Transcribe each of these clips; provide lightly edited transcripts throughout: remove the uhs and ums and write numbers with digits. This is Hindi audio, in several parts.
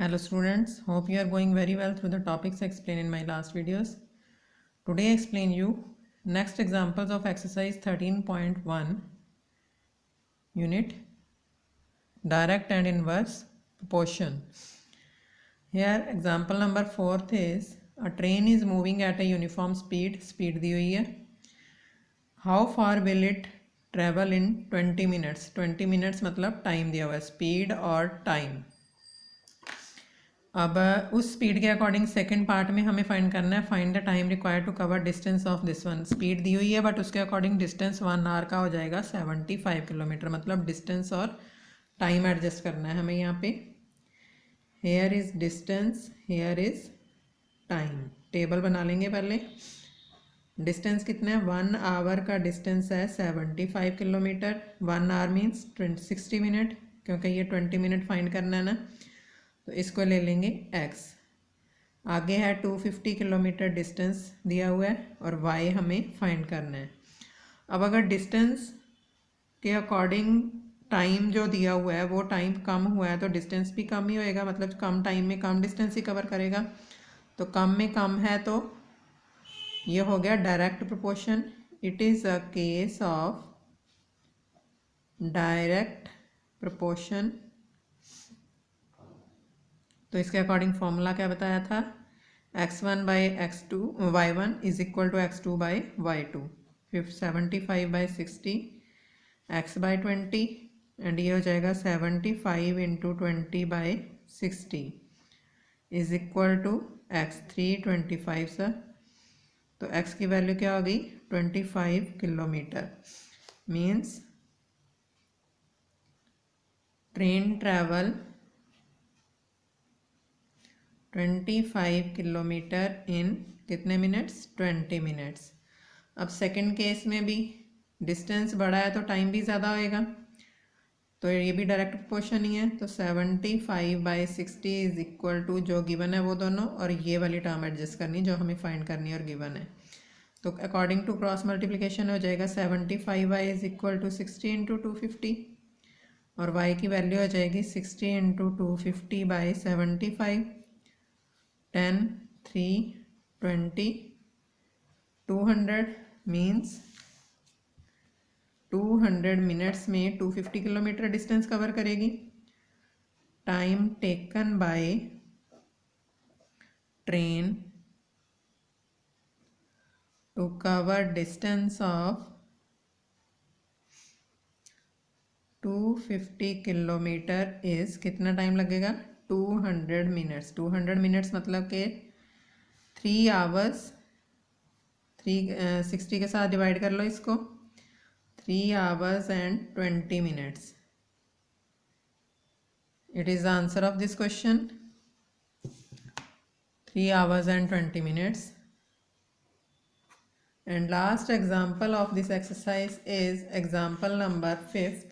Hello students, hope you are going very well through the topics explained in my last videos. Today I explain you next examples of exercise 13.1 unit direct and inverse proportion. Here example number 4th is a train is moving at a uniform speed दी हुई है. How far will it travel in 20 minutes? 20 minutes मतलब टाइम दिया हुआ है, स्पीड और टाइम. अब उस स्पीड के अकॉर्डिंग सेकंड पार्ट में हमें फाइंड करना है find the time required to cover distance of this one. Speed दी हुई है बट उसके अकॉर्डिंग डिस्टेंस 1 आवर का हो जाएगा 75 किलोमीटर. मतलब डिस्टेंस और टाइम एडजस्ट करना है हमें यहाँ पे. Here is distance, here is time. Table बना लेंगे पहले. डिस्टेंस कितना है, 1 आवर का डिस्टेंस है 75 किलोमीटर. 1 आवर मीन्स 60 मिनट, क्योंकि ये 20 मिनट फाइंड करना है ना, तो इसको ले लेंगे x. आगे है 250 किलोमीटर डिस्टेंस दिया हुआ है और y हमें फाइंड करना है. अब अगर डिस्टेंस के अकॉर्डिंग टाइम जो दिया हुआ है वो टाइम कम हुआ है तो डिस्टेंस भी कम ही होएगा, मतलब कम टाइम में कम डिस्टेंस ही कवर करेगा. तो कम में कम है तो ये हो गया direct proportion. It is a case of direct proportion. तो इसके अकॉर्डिंग फॉर्मूला क्या बताया था, x1 by x2 y1 is equal to x2 by y2. 75 by 60 x by 20 and ये हो जाएगा 75 into 20 by 60 is equal to x3 25 sir. तो x की वैल्यू क्या होगी 25 kilometre. Means train travel 25 kilometre in कितने मिनट्स, 20 मिनट्स. अब सेकंड केस में भी डिस्टेंस बड़ा है तो टाइम भी ज़्यादा होएगा, तो ये भी डायरेक्ट प्रोपोर्शन ही है. तो 75 बाई 60 इज इक्वल टू जो गिवन है वो दोनों और ये वाली टर्म एडजस्ट करनी जो हमें फाइंड करनी है और गिवन है. तो अकॉर्डिंग टू क्रॉस मल्टीप्लिकेशन हो जाएगा 75 by is equal to 60 into 250 और y की वैल्यू हो जाएगी 60 इंटू 250 बाई 75. 10 3 20 200 मीन्स 200 मिनट्स में 250 किलोमीटर डिस्टेंस कवर करेगी. Time taken by train to cover distance of 250 kilometre is कितना टाइम लगेगा 200 मिनट्स. 200 मिनट्स मतलब कि 3 आवर्स. 60 के साथ डिवाइड कर लो इसको. 3 hours and 20 minutes. It is the answer of this question. 3 hours and 20 minutes. And last example of this exercise is example number 5th.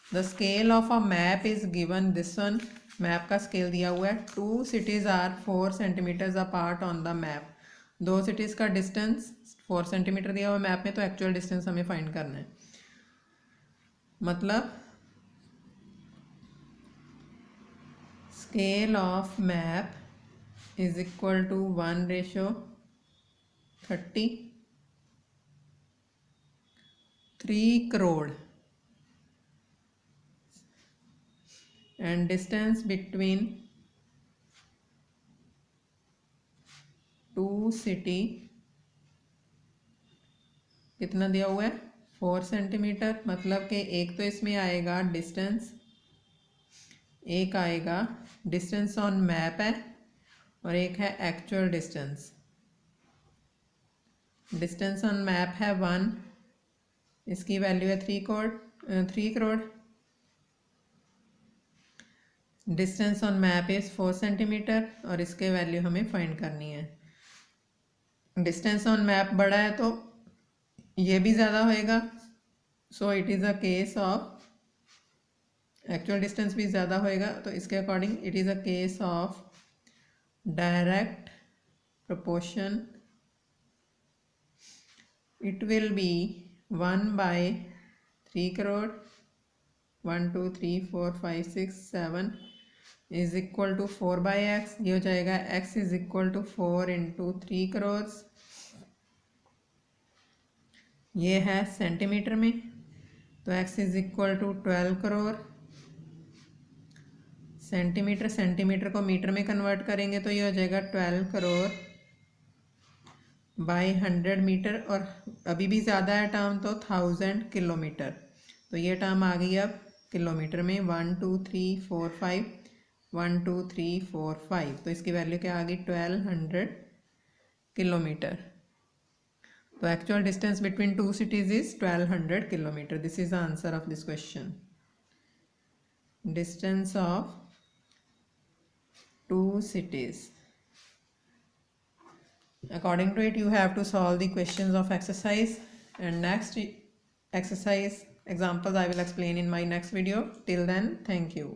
The scale of a map is given. This one map का scale दिया हुआ है. 2 cities are 4 centimeters apart on the map. 2 cities का distance 4 सेंटीमीटर दिया हुआ मैप में, तो एक्चुअल डिस्टेंस हमें फाइंड करना है. मतलब scale of map is equal to 1:30. 3 crore and distance between 2 city कितना दिया हुआ है 4 सेंटीमीटर. मतलब कि एक तो इसमें आएगा डिस्टेंस, एक आएगा डिस्टेंस ऑन मैप है और एक है actual distance. Distance on map है 1, इसकी वैल्यू है 3 crore. Distance on map is 4 centimetre और इसके वैल्यू हमें फाइंड करनी है. डिस्टेंस ऑन मैप बड़ा है तो ये भी ज़्यादा होएगा. So it is a case of actual distance भी ज़्यादा होएगा, तो इसके according it is a case of direct proportion. It will be 1/3 crore. 1 2 3 4 5 6 7 is equal to 4/x, ये हो जाएगा x is equal to 4 into 3 crore. ये है सेंटीमीटर में, तो x is equal to 12 crore. Centimetre को मीटर में कन्वर्ट करेंगे तो ये हो जाएगा 12 करोड़ बाई 100 मीटर, और अभी भी ज़्यादा है टर्म तो 1000 किलोमीटर। तो ये टर्म आ गई अब किलोमीटर में, 1 2 3 4 5, 1 2 3 4 5, तो इसकी वैल्यू क्या आ गई 1200 किलोमीटर। तो actual distance between two cities is 1200 kilometre. This is the answer of this question. Distance of two cities. According to it, you have to solve the questions of exercise, and next exercise examples I will explain in my next video. Till then, thank you.